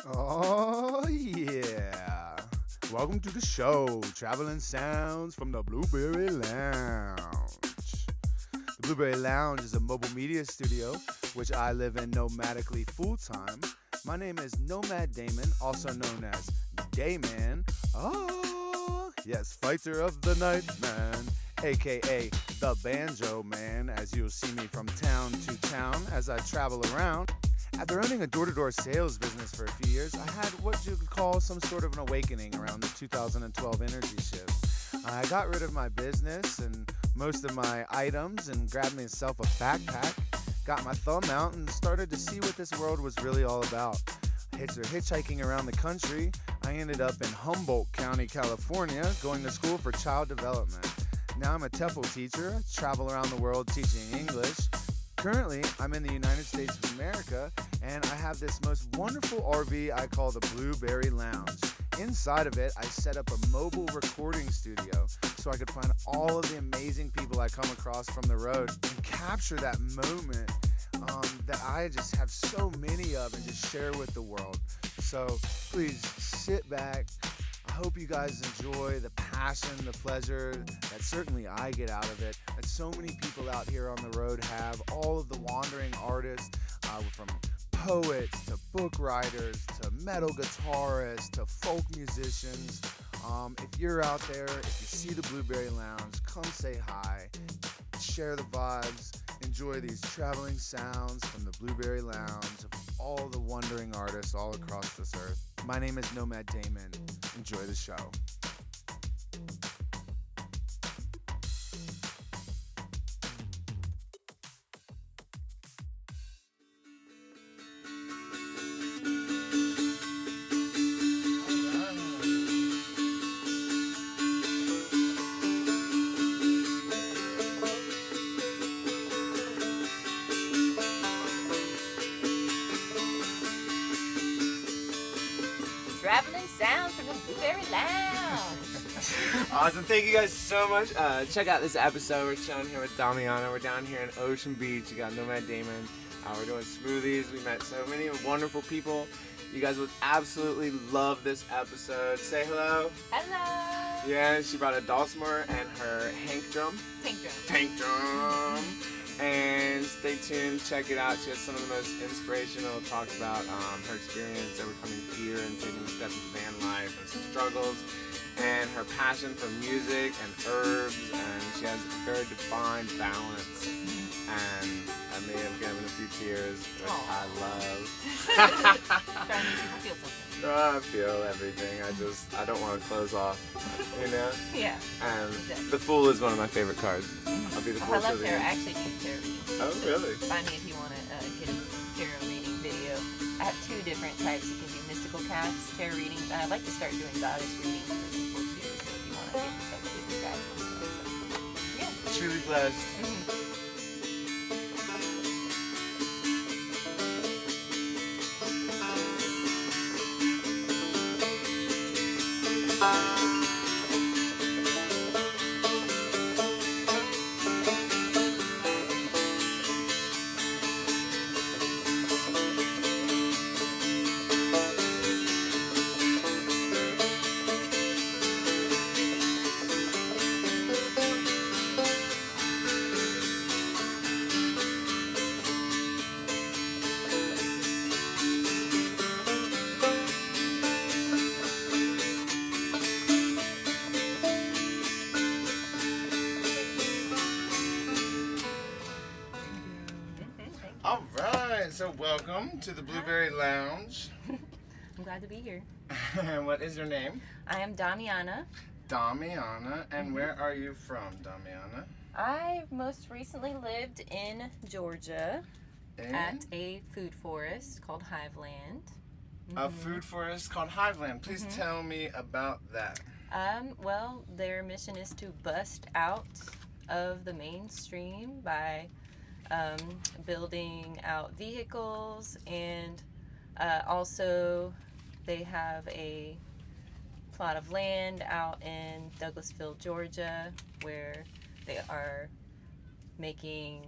Oh, yeah. Welcome to the show, Traveling Sounds from the Blueberry Lounge. The Blueberry Lounge is a mobile media studio, which I live in nomadically full time. My name is Nomad Damon, also known as Dayman. Oh, yes, fighter of the night, man, aka the Banjo Man, as you'll see me from town to town as I travel around. After owning a door-to-door sales business for a few years, I had what you could call some sort of an awakening around the 2012 energy shift. I got rid of my business and most of my items and grabbed myself a backpack, got my thumb out, and started to see what this world was really all about. After hitchhiking around the country, I ended up in Humboldt County, California, going to school for child development. Now I'm a TEFL teacher, I travel around the world teaching English. Currently, I'm in the United States of America, and I have this most wonderful RV I call the Blueberry Lounge. Inside of it, I set up a mobile recording studio so I could find all of the amazing people I come across from the road and capture that moment that I just have so many of and just share with the world. So please sit back. I hope you guys enjoy the passion, the pleasure that certainly I get out of it, that so many people out here on the road have, all of the wandering artists, from poets to book writers to metal guitarists to folk musicians. If you're out there, if you see the Blueberry Lounge, come say hi, share the vibes, enjoy these traveling sounds from the Blueberry Lounge of all the wandering artists all across this earth. My name is Nomad Damon. Enjoy the show. Traveling sounds from the Blueberry Lounge. Awesome. Thank you guys so much. Check out this episode. We're chilling here with Damiyana. We're down here in Ocean Beach. You got Nomad Damon. We're doing smoothies. We met so many wonderful people. You guys would absolutely love this episode. Say hello. Hello. Yeah, she brought a dulcimer and her Hank drum. Tank drum. Tank drum. And stay tuned, check it out. She has some of the most inspirational talks about her experience overcoming fear and taking a step into van life and some struggles, and her passion for music and herbs, and she has a very defined balance. And I may have given a few tears, which I love. Trying to make people feel something. I feel everything. I don't want to close off, you know? Yeah. And Exactly. the Fool is one of my favorite cards. I'll be the Fool I love till the tarot. I end. actually do tarot readings. Oh, really? Find me if you want to get a tarot reading video. I have two different types. You can do mystical cats, tarot readings, and I'd like to start doing goddess readings for people too. So if you want to get in touch with your guys and stuff. So, yeah. Truly blessed. All right, so welcome to the Blueberry Lounge. I'm glad to be here. And what is your name? I am Damiyana. Damiyana. And where are you from, Damiyana? I most recently lived in Georgia at a food forest called Hiveland. A food forest called Hiveland. Please tell me about that. Well, their mission is to bust out of the mainstream by building out vehicles, and also they have a plot of land out in Douglasville, Georgia, where they are making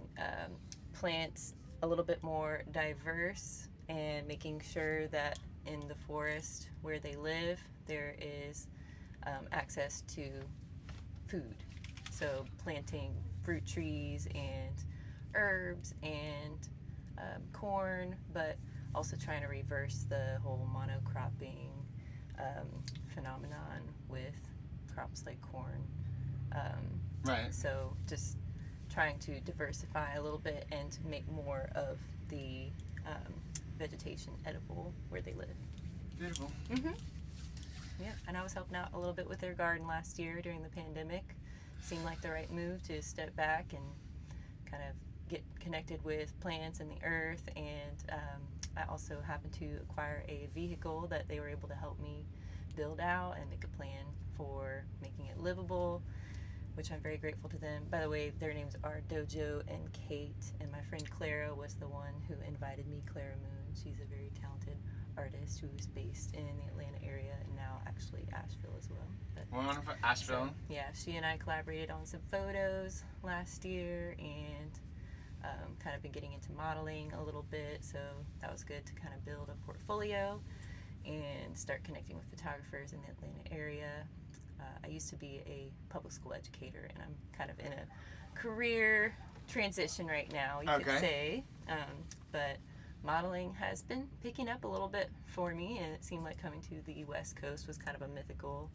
plants a little bit more diverse and making sure that in the forest where they live there is access to food. So planting fruit trees and herbs and corn, but also trying to reverse the whole monocropping phenomenon with crops like corn. Right. So just trying to diversify a little bit and to make more of the vegetation edible where they live. Beautiful. Mm-hmm. Yeah, and I was helping out a little bit with their garden last year during the pandemic. Seemed like the right move to step back and kind of get connected with plants and the earth. And I also happened to acquire a vehicle that they were able to help me build out and make a plan for making it livable, which I'm very grateful to them. By the way, their names are Dojo and Kate, and my friend Clara was the one who invited me, Clara Moon. She's a very talented artist who is based in the Atlanta area and now actually Asheville as well. But, Wonderful. Asheville. so, yeah, she and I collaborated on some photos last year and kind of been getting into modeling a little bit, so that was good to kind of build a portfolio and start connecting with photographers in the Atlanta area. I used to be a public school educator, and I'm kind of in a career transition right now, you could say. But modeling has been picking up a little bit for me, and it seemed like coming to the West Coast was kind of a mythical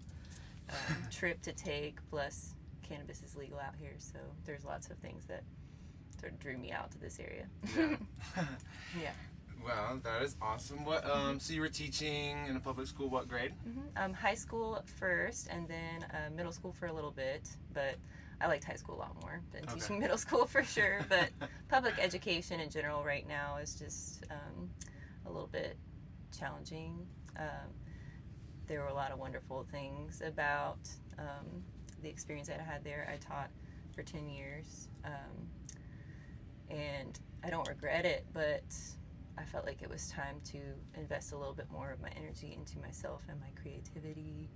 trip to take. Plus, cannabis is legal out here, so there's lots of things that sort of drew me out to this area. Yeah. Yeah. Well, that is awesome. What? So you were teaching in a public school. What grade? High school first, and then middle school for a little bit. But I liked high school a lot more than teaching middle school for sure. But public education in general right now is just a little bit challenging. There were a lot of wonderful things about the experience that I had there. I taught for 10 years, and I don't regret it, but I felt like it was time to invest a little bit more of my energy into myself and my creativity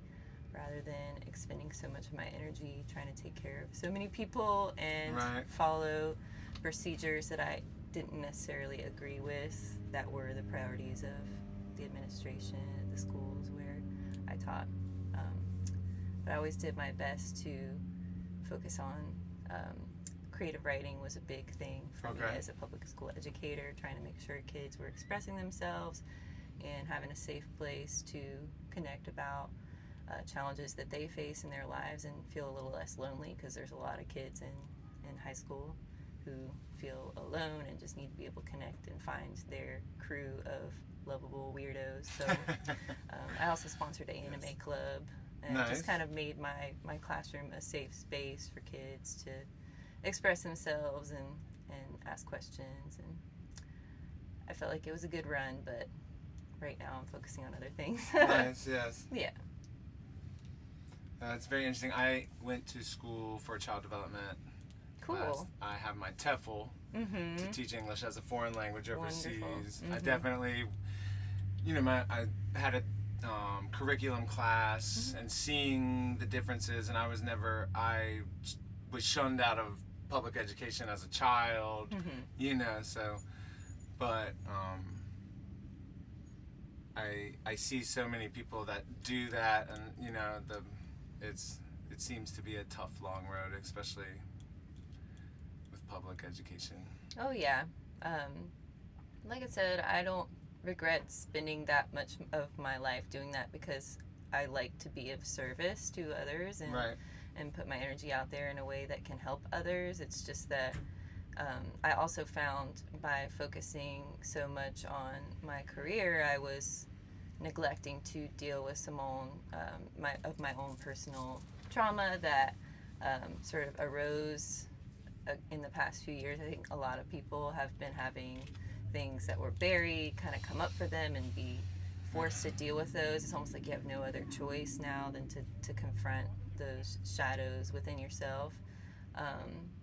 rather than expending so much of my energy trying to take care of so many people and follow procedures that I didn't necessarily agree with that were the priorities of the administration at the schools where I taught. But I always did my best to focus on creative writing was a big thing for me as a public school educator, trying to make sure kids were expressing themselves and having a safe place to connect about challenges that they face in their lives and feel a little less lonely, because there's a lot of kids in high school who feel alone and just need to be able to connect and find their crew of lovable weirdos. So I also sponsored an anime club and just kind of made my classroom a safe space for kids to express themselves and ask questions, and I felt like it was a good run, but right now I'm focusing on other things. Nice, yes. Yeah. It's very interesting. I went to school for child development. Cool. I have my TEFL to teach English as a foreign language overseas. Wonderful. I definitely, I had a curriculum class and seeing the differences, and I was shunned out of public education as a child, so, but I see so many people that do that, and it seems to be a tough long road, especially with public education. Oh yeah. Like I said, I don't regret spending that much of my life doing that, because I like to be of service to others and put my energy out there in a way that can help others. It's just that I also found by focusing so much on my career, I was neglecting to deal with some my own personal trauma that sort of arose in the past few years. I think a lot of people have been having things that were buried kind of come up for them and be forced to deal with those. It's almost like you have no other choice now than to confront those shadows within yourself.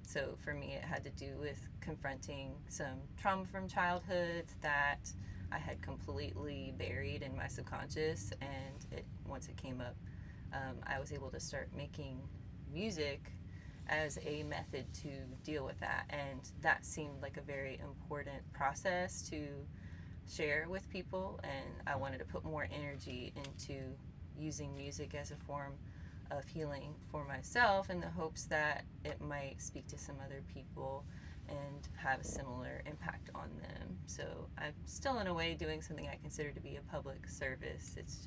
So for me, it had to do with confronting some trauma from childhood that I had completely buried in my subconscious, and once it came up, I was able to start making music as a method to deal with that. And that seemed like a very important process to share with people. And I wanted to put more energy into using music as a form of healing for myself in the hopes that it might speak to some other people and have a similar impact on them. So I'm still in a way doing something I consider to be a public service. It's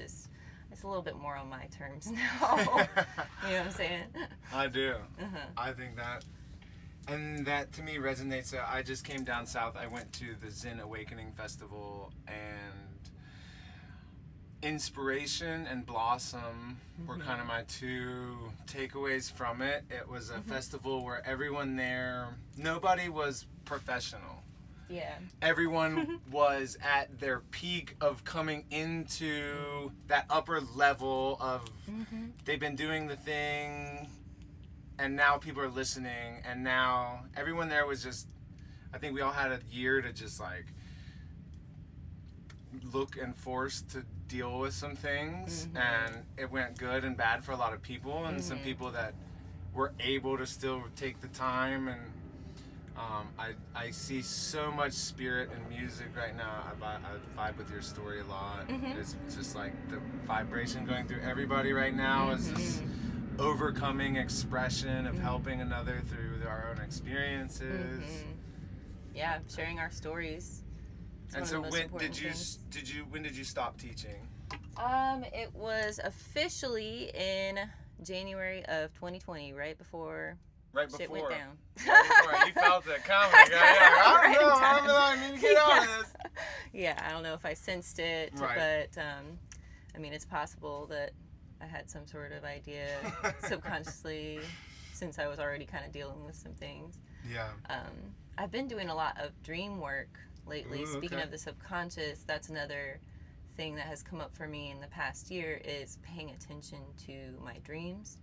a little bit more on my terms now. You know what I'm saying? I do. I think that, and that to me resonates. So I just came down south. I went to the Zen Awakening Festival, and Inspiration and Blossom were kind of my two takeaways from it. It was a festival where everyone there, nobody was professional. Yeah. Everyone was at their peak of coming into that upper level of they've been doing the thing, and now people are listening, and now everyone there was just, I think we all had a year to just like look and force to deal with some things, and it went good and bad for a lot of people, and some people that were able to still take the time, and I see so much spirit in music right now. I vibe with your story a lot. It's just like the vibration going through everybody right now is this overcoming expression of helping another through our own experiences. Yeah, sharing our stories. And so when did you stop teaching? It was officially in January of 2020, right before shit went down. Right before you felt it coming. I don't know. I need to get on this. Yeah, I don't know if I sensed it, but I mean, it's possible that I had some sort of idea subconsciously, since I was already kind of dealing with some things. Yeah. I've been doing a lot of dream work lately. Speaking of the subconscious, that's another thing that has come up for me in the past year, is paying attention to my dreams.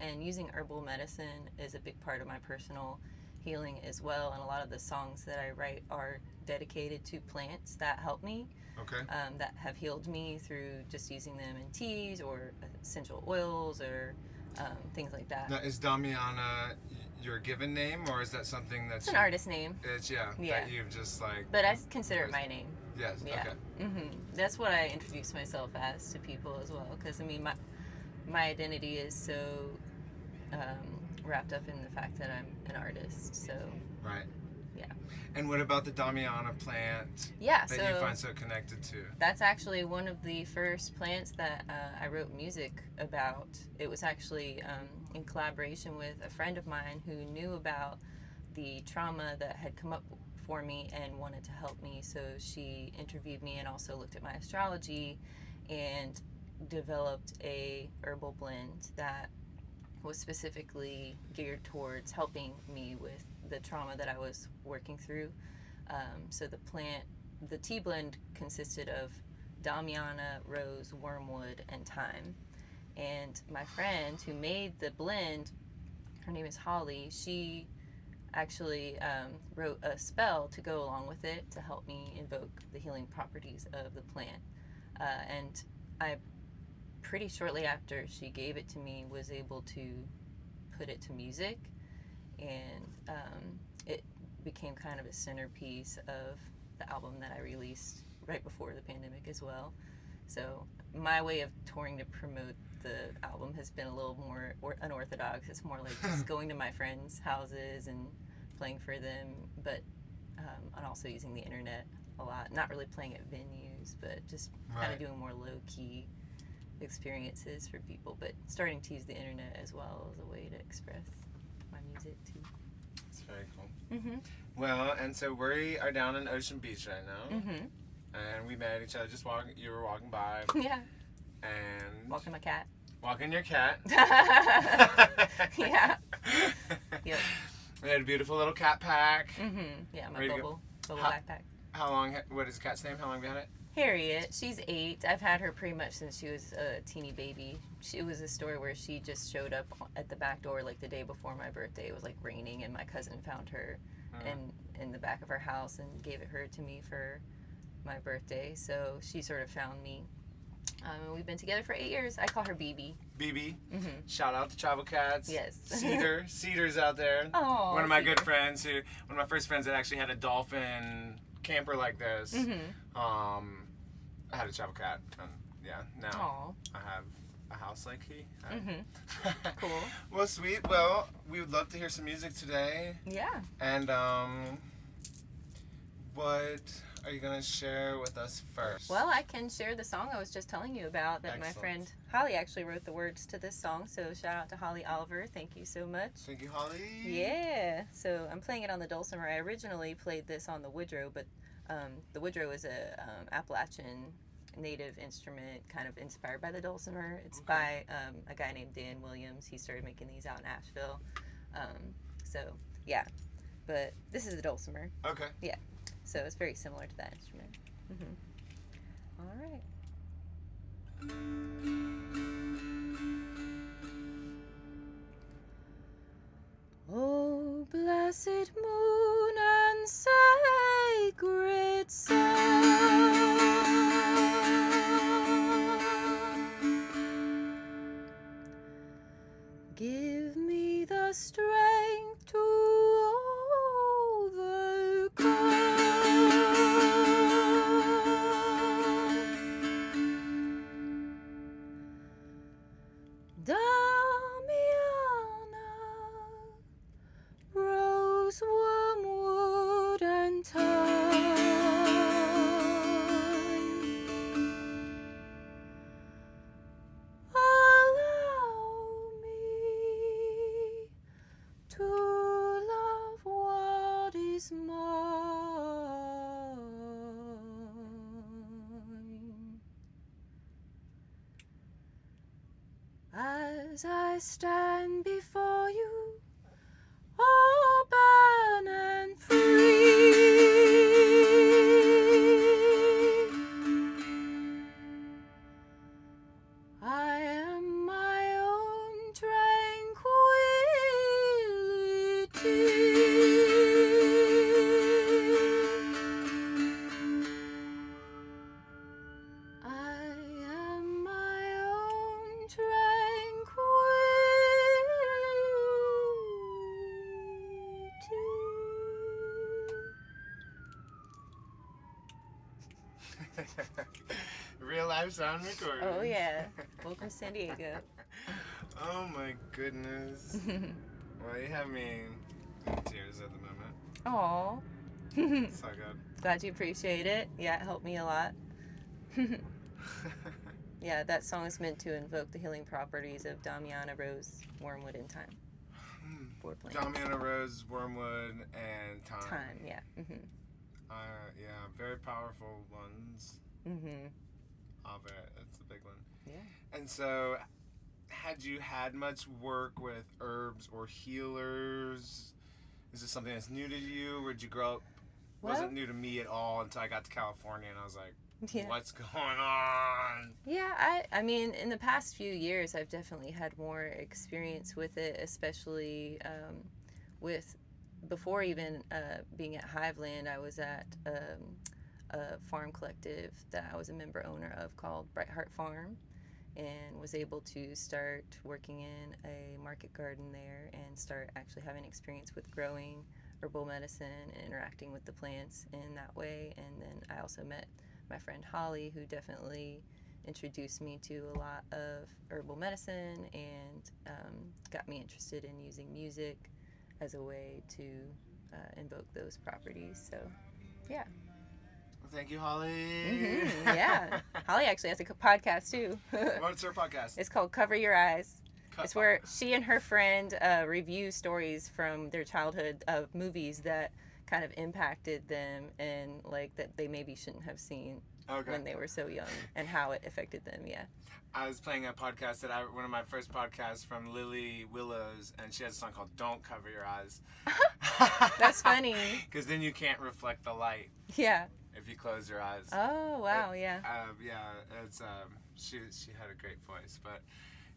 And using herbal medicine is a big part of my personal healing as well. And a lot of the songs that I write are dedicated to plants that help me, that have healed me through just using them in teas or essential oils or things like that. Now, is Damiyana your given name, or is that something that's... It's an artist name. It's, that you've just like... But I consider it my name. Yes, yeah. Okay. That's what I introduce myself as to people as well, because I mean, my identity is so wrapped up in the fact that I'm an artist, so... Right. Yeah. And what about the Damiyana plant that you find so connected to? That's actually one of the first plants that I wrote music about. It was actually in collaboration with a friend of mine who knew about the trauma that had come up for me and wanted to help me. So she interviewed me and also looked at my astrology and developed a herbal blend that was specifically geared towards helping me with the trauma that I was working through. So the tea blend consisted of Damiyana, rose, wormwood, and thyme. And my friend who made the blend, her name is Holly, she actually wrote a spell to go along with it to help me invoke the healing properties of the plant. And I, pretty shortly after she gave it to me, was able to put it to music, and it became kind of a centerpiece of the album that I released right before the pandemic as well. So my way of touring to promote the album has been a little more unorthodox. It's more like just going to my friends' houses and playing for them, but and also using the internet a lot. Not really playing at venues, but just kind of doing more low-key experiences for people, but starting to use the internet as well as a way to express my music too. It's very cool. Well, and so we are down in Ocean Beach right now, and we met each other just walking. You were walking by. Yeah. And walking my cat. Walking your cat. Yeah. Yep. We had a beautiful little cat pack. Yeah, my bubble backpack. How long? What is the cat's name? How long have you had it? Harriet. She's 8. I've had her pretty much since she was a teeny baby. It was a story where she just showed up at the back door like the day before my birthday. It was like raining, and my cousin found her in the back of her house and gave her to me for my birthday. So she sort of found me We've been together for 8 years. I call her BB. BB. Mm-hmm. Shout out to Travel Cats. Yes. Cedar's out there. Oh, One of my Cedar. good friends one of my first friends that actually had a dolphin camper like this. Mm-hmm. I had a Travel Cat. Now Aw. I have a house like he. Mm-hmm. Cool. Well, sweet. Well, we would love to hear some music today. Yeah. And what are you gonna share with us first? Well, I can share the song I was just telling you about that Excellent. my friend Holly actually wrote the words to this song. So shout out to Holly Oliver. Thank you so much. Thank you, Holly. Yeah. So I'm playing it on the dulcimer. I originally played this on the woodrow, but the woodrow is a Appalachian native instrument kind of inspired by the dulcimer. It's by a guy named Dan Williams. He started making these out in Asheville. So yeah, but this is the dulcimer. Okay. Yeah. So it's very similar to that instrument. Mm-hmm. All right. Oh, blessed moon and sacred sun, give me the strength to Damiyana, rose, wormwood, and thyme, allow me to love what is mine. As I stand before you, open and free, I am my own tranquility. I am my own Real life sound recording. Oh yeah. Welcome to San Diego. Oh my goodness. Well, you have me in tears at the moment. Aw. So good. Glad you appreciate it. Yeah, it helped me a lot. Yeah, that song is meant to invoke the healing properties of Damiyana, rose, wormwood, and thyme. 4 plants. Damiyana, rose, wormwood, and thyme. Thyme, yeah. Mm-hmm. Yeah, very powerful ones. Mm-hmm. That's a big one. Yeah. And so, had you had much work with herbs or healers? Is this something that's new to you? Or did you grow up? Well, Wasn't new to me at all until I got to California, and I was like, yeah. what's going on? Yeah, I mean, in the past few years, I've definitely had more experience with it, especially with, before even being at Hiveland, I was at a farm collective that I was a member owner of called Bright Heart Farm, and was able to start working in a market garden there and start actually having experience with growing herbal medicine and interacting with the plants in that way. And then I also met my friend Holly, who definitely introduced me to a lot of herbal medicine and got me interested in using music as a way to invoke those properties. So, yeah. Well, thank you, Holly. Mm-hmm, yeah. Holly actually has a podcast, too. What's her podcast? It's called Cover Your Eyes. It's where she and her friend review stories from their childhood of movies that kind of impacted them and like that they maybe shouldn't have seen when they were so young and how it affected them. Yeah. I was playing a podcast one of my first podcasts from Lily Willows, and she has a song called "Don't Cover Your Eyes." That's funny. Because then you can't reflect the light. Yeah. If you close your eyes. Oh wow, yeah. Yeah, it's she had a great voice, but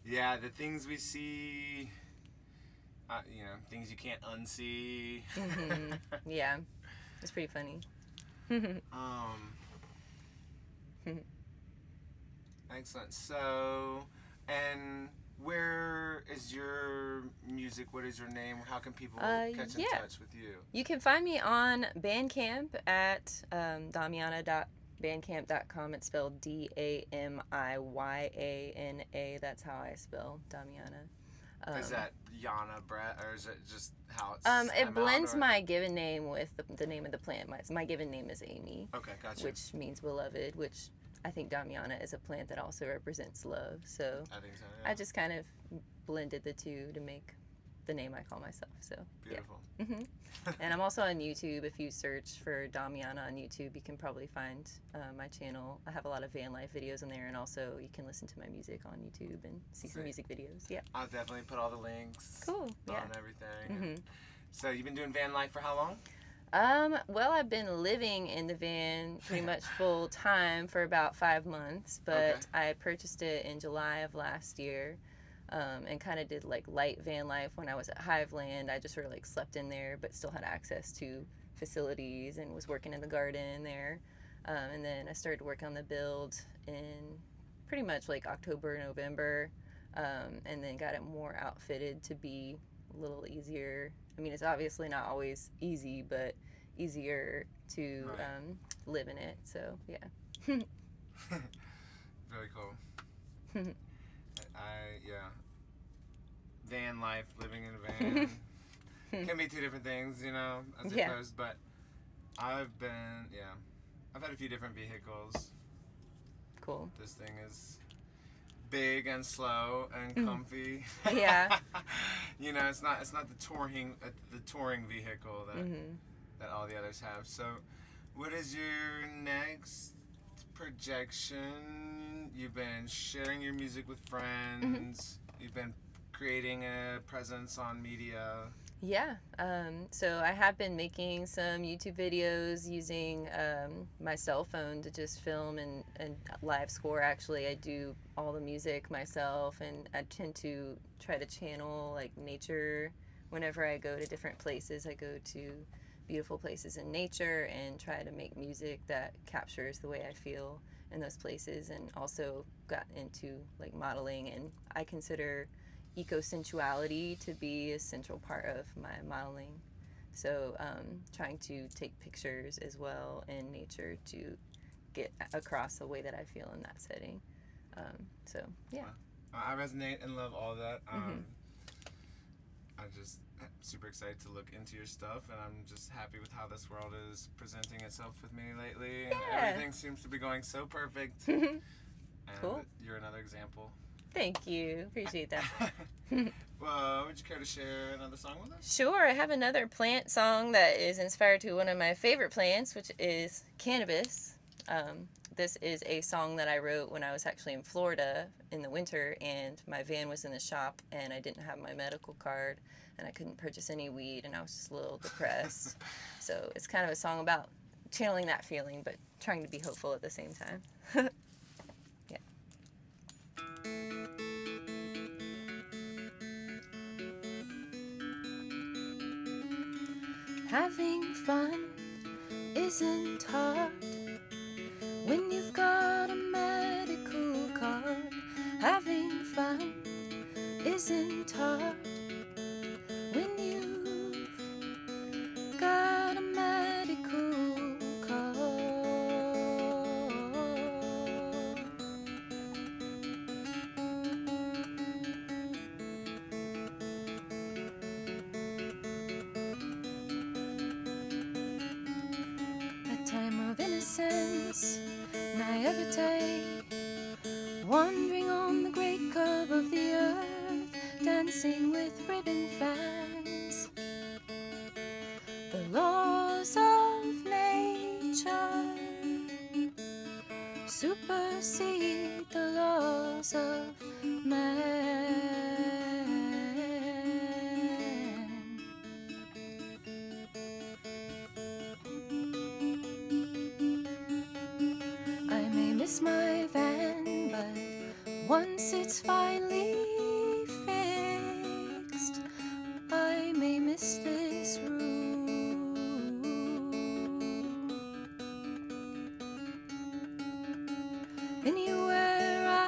yeah, the things we see, things you can't unsee. Mm-hmm. Yeah, it's pretty funny. Excellent. So, and where is your music? What is your name? How can people catch in yeah. touch with you? You can find me on Bandcamp at Damiyana.bandcamp.com. It's spelled Damiyana. That's how I spell Damiyana. Is that Yana Brett, or is it just how it's it blends my given name with the name of the plant. My given name is Amy. Okay, gotcha. Which means beloved, which I think Damiyana is a plant that also represents love. So I think so, yeah. I just kind of blended the two to make the name I call myself. So beautiful. Yeah. And I'm also on YouTube. If you search for Damiyana on YouTube, you can probably find my channel. I have a lot of van life videos on there, and also you can listen to my music on YouTube and see some music videos. Yeah. I'll definitely put all the links Cool. on Yeah. everything. So you've been doing van life for how long? Well, I've been living in the van pretty much full time for about 5 months, but I purchased it in July of last year. And kind of did like light van life when I was at Hiveland. I just sort of like slept in there, but still had access to facilities and was working in the garden there. And then I started working on the build in pretty much like October, November, and then got it more outfitted to be a little easier. I mean, it's obviously not always easy, but easier to live in it. So yeah. Very cool. Van life, living in a van can be two different things, I suppose. But I've had a few different vehicles. Cool. This thing is big and slow and comfy. Yeah. It's not the touring vehicle that all the others have. So, what is your next projection? You've been sharing your music with friends. You've been creating a presence on media. Yeah. So I have been making some YouTube videos using my cell phone to just film and live score. Actually, I do all the music myself, and I tend to try to channel like nature whenever I go to different places. I go to beautiful places in nature and try to make music that captures the way I feel in those places, and also got into like modeling, and I consider eco-sensuality to be a central part of my modeling. So trying to take pictures as well in nature to get across the way that I feel in that setting. So yeah. I resonate and love all that. I'm just super excited to look into your stuff, and I'm just happy with how this world is presenting itself with me lately. And everything seems to be going so perfect. And cool. You're another example. Thank you. Appreciate that. Well, would you care to share another song with us? Sure. I have another plant song that is inspired to one of my favorite plants, which is cannabis. This is a song that I wrote when I was actually in Florida in the winter, and my van was in the shop, and I didn't have my medical card, and I couldn't purchase any weed, and I was just a little depressed. So it's kind of a song about channeling that feeling, but trying to be hopeful at the same time. Yeah. Having fun isn't hard when you've got a medical card. Having fun isn't hard when you've got a medical card. A time of innocence, naivete, wandering on the great curve of the earth, dancing with ribbon fans. The laws of nature supersede the laws of man. I may miss my van, but once it's finally fixed, I may miss this room. Anywhere I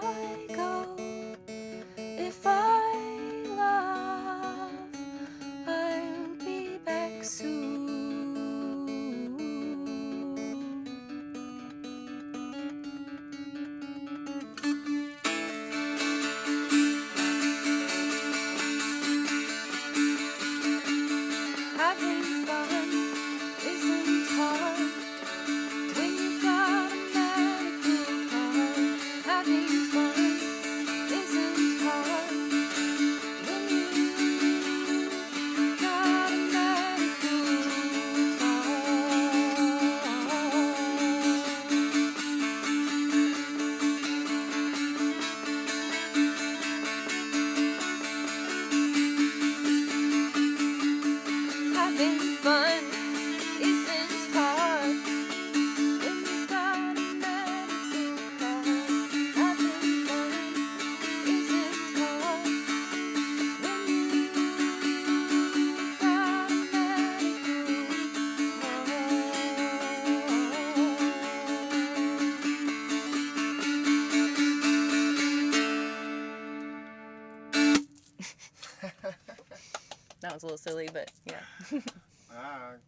sounds a little silly, but yeah.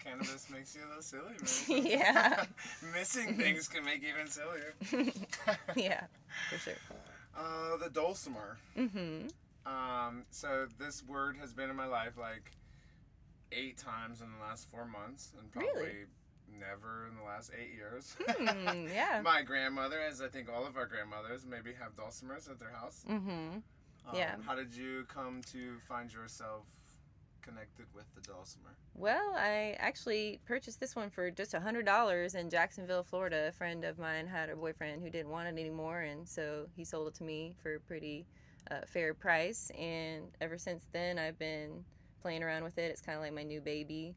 Cannabis makes you a little silly, man. Yeah. Missing things can make you even sillier. Yeah, for sure. The dulcimer. Mm-hmm. So this word has been in my life like 8 times in the last 4 months, and probably Really? never in the last 8 years. Yeah. My grandmother, as I think all of our grandmothers, maybe have dulcimers at their house. Mm-hmm. Yeah. How did you come to find yourself connected with the dulcimer? Well, I actually purchased this one for just $100 in Jacksonville, Florida. A friend of mine had a boyfriend who didn't want it anymore, and so he sold it to me for a pretty fair price. And ever since then, I've been playing around with it. It's kind of like my new baby.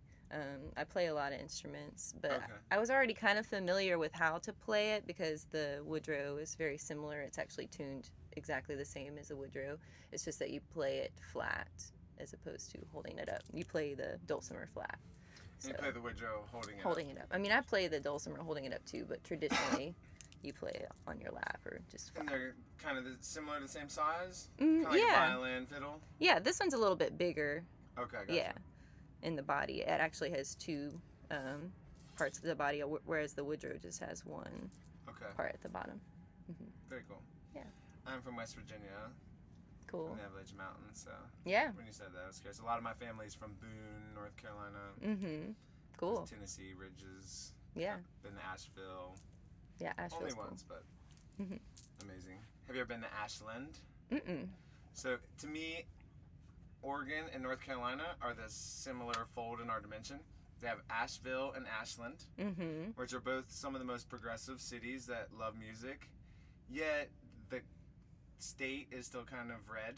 I play a lot of instruments, but Okay. I was already kind of familiar with how to play it because the Woodrow is very similar. It's actually tuned exactly the same as a Woodrow. It's just that you play it flat as opposed to holding it up. You play the dulcimer flat. You play the Woodrow holding it up. I mean, I play the dulcimer holding it up too, but traditionally you play it on your lap or just flat. And they're kind of similar to the same size? Kind of like yeah. a violin, fiddle? Yeah, this one's a little bit bigger. Okay, gotcha. Yeah, in the body. It actually has 2 parts of the body, whereas the Woodrow just has one part at the bottom. Mm-hmm. Very cool. Yeah. I'm from West Virginia. Cool. From the Avalanche Mountains, so Yeah. when you said that, I was curious. A lot of my family's from Boone, North Carolina. Mm-hmm. Cool. Tennessee Ridges. Yeah. Been to Asheville. Yeah, Asheville's Only cool. once, but Mhm. amazing. Have you ever been to Ashland? Mm-mm. So to me, Oregon and North Carolina are the similar fold in our dimension. They have Asheville and Ashland, Mm-hmm. which are both some of the most progressive cities that love music. Yet the state is still kind of red.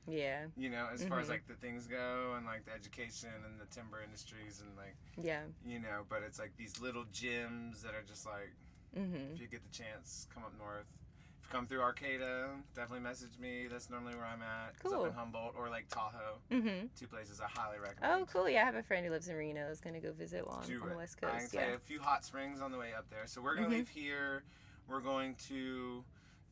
Yeah. You know, as far as Mhm. like the things go and like the education and the timber industries and like, Yeah. you know, but it's like these little gyms that are just like, Mm-hmm. if you get the chance, come up north. If you come through Arcata, definitely message me. That's normally where I'm at. 'Cause Cool. up in Humboldt or Lake Tahoe. Mm-hmm. 2 places I highly recommend. Oh, cool. Yeah, I have a friend who lives in Reno. I was going to go visit while I'm on the West I can Coast. tell you Yeah. a few hot springs on the way up there. So we're going to Mhm. leave here. We're going to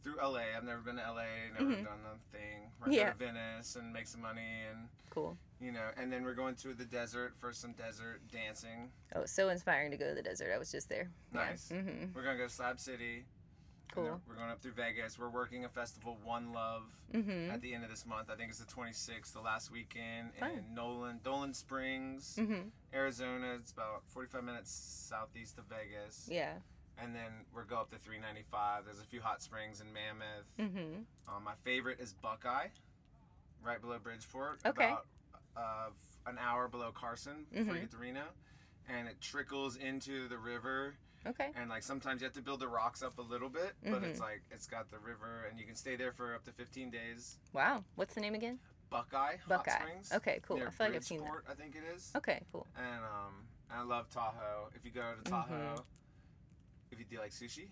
through LA. I've never been to LA, never Mhm. done the thing. We're going to Yeah. go to Venice and make some money and, Cool. you know, and then we're going to the desert for some desert dancing. Oh, it's so inspiring to go to the desert. I was just there. Nice. Yeah. Mm-hmm. We're going to go to Slab City. Cool. And then we're going up through Vegas. We're working a festival, One Love, Mm-hmm. at the end of this month. I think it's the 26th, the last weekend Fun. in Dolan Springs, Mm-hmm. Arizona. It's about 45 minutes southeast of Vegas. Yeah. And then we'll go up to 395. There's a few hot springs in Mammoth. Mm-hmm. My favorite is Buckeye, right below Bridgeport. Okay. About an hour below Carson before you Mhm. get to Reno. And it trickles into the river. Okay. And like sometimes you have to build the rocks up a little bit, but it's Mhm. like it's got the river and you can stay there for up to 15 days. Wow. What's the name again? Buckeye Buckeye. Hot Springs. Okay, cool. Near I feel like I've seen that. Bridgeport, I think it is. Okay, cool. And I love Tahoe. If you go to Tahoe, if you do like sushi,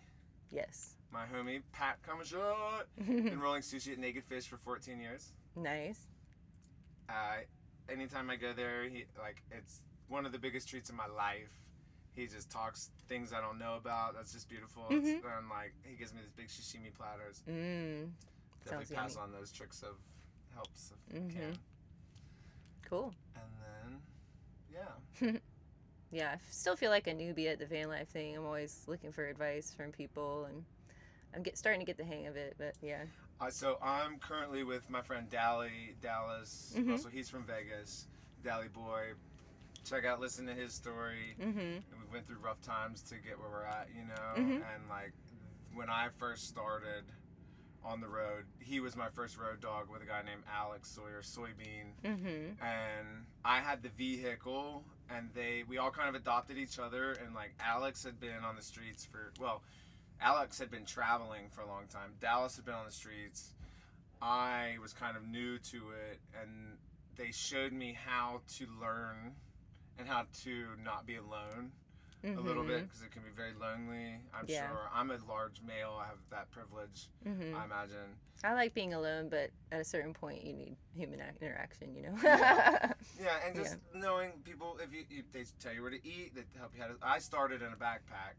Yes. my homie Pat Kamashot been rolling sushi at Naked Fish for 14 years. Nice. Anytime I go there, it's one of the biggest treats of my life. He just talks things I don't know about. That's just beautiful. Mhm. And like he gives me these big sashimi platters. Sounds Definitely pass yummy. on those tricks of helps if Mhm. you can. Cool. And then, yeah. Yeah, I still feel like a newbie at the van life thing. I'm always looking for advice from people, and I'm starting to get the hang of it. But yeah. So I'm currently with my friend Dallas. Mhm. Also, he's from Vegas. Dally boy. Check out, listen to his story. Mm-hmm. And we went through rough times to get where we're at, you know. Mhm. And like when I first started on the road, he was my first road dog with a guy named Alex Sawyer, Soybean. Mm-hmm. And I had the vehicle, and we all kind of adopted each other. And like Alex had been on the streets Alex had been traveling for a long time. Dallas had been on the streets. I was kind of new to it, and they showed me how to learn and how to not be alone a little bit, because it can be very lonely. I'm Yeah. sure. I'm a large male. I have that privilege, Mm-hmm. I imagine. I like being alone, but at a certain point, you need human interaction. You know. Yeah, and just knowing people, if they tell you where to eat, they help you how to. I started in a backpack,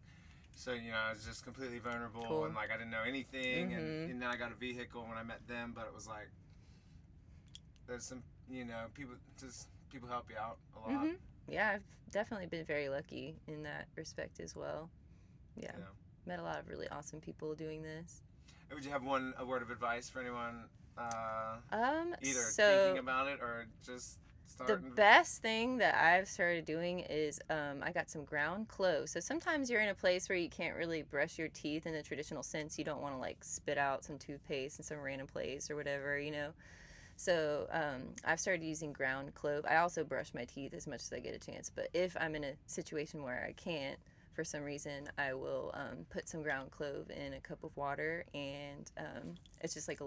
so you know I was just completely vulnerable, Cool. and like I didn't know anything, Mhm. and then I got a vehicle when I met them, but it was like there's some, people help you out a lot. Yeah, I've definitely been very lucky in that respect as well. Yeah. Met a lot of really awesome people doing this. Would you have a word of advice for anyone either so thinking about it or just starting? The best thing that I've started doing is I got some ground cloves. So sometimes you're in a place where you can't really brush your teeth in the traditional sense. You don't want to like spit out some toothpaste in some random place or whatever, you know. So I've started using ground clove. I also brush my teeth as much as I get a chance. But if I'm in a situation where I can't, for some reason, I will put some ground clove in a cup of water, and it's just like